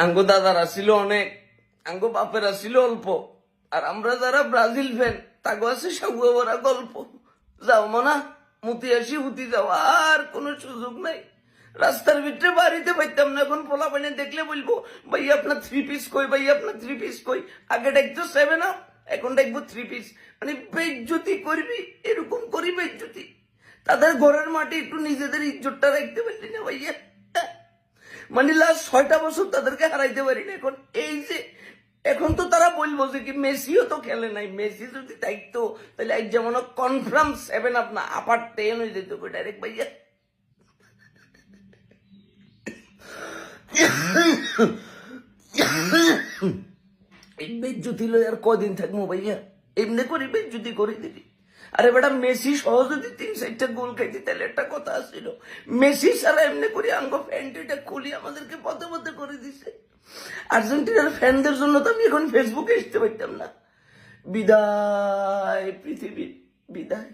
আঙ্গো দাদারা ছিল অনেক, আঙ্গো বাপেরা ছিল অল্প, আর আমরা যারা ব্রাজিল ফ্যান তাগো আছে সাগুয়া ভরা গল্প। যাও মনা মুতি আসি হুতি যাও, আর কোনো সুযোগ নাই। রাস্তার ভিতরে বাড়িতে পাইতাম না, এখন পোলা পাইনে দেখলে বলবো ভাই আপনার 3 পিস কই, ভাই আপনার 3 পিস কই। আগে ডাকতো 7 আপ, এখন ডাকবো 3 পিস। মানে বেইজ্জতি করবি, এরকম করি বেইজ্জতি। তাদের ঘরের মাটি একটু নিজেদের ইজ্জতটা রাখতে পারলি না ভাইয়া। মানে লাস্ট 6টা বছর তাদেরকে হারাইতে পারি না। এখন এই যে এখন তো তারা বলবো যে কি মেসিও তো খেলে নাই, মেসি যদি থাকতো তাহলে আজ যেমন কনফার্ম 7 আপ না আপার 10 হয়ে যেত ডাইরেক্ট ভাইয়া। এই বেজ্জুতি লই আর কদিন থাকবো ভাইয়া, এমনি করি বেজ্জুতি করে দিবি। আরে বেটা মেসি সহ যদি 3-4টা গোল খাইতি তাহলে একটা কথা আসছিল। মেসি সারা এমনি করে আঙ্গ ফ্যানটা খুলি আমাদেরকে পথে পথে করে দিছে। আর্জেন্টিনার ফ্যানদের জন্য তো আমি এখন ফেসবুকে আসতে পারতাম না। বিদায় পৃথিবী, বিদায়।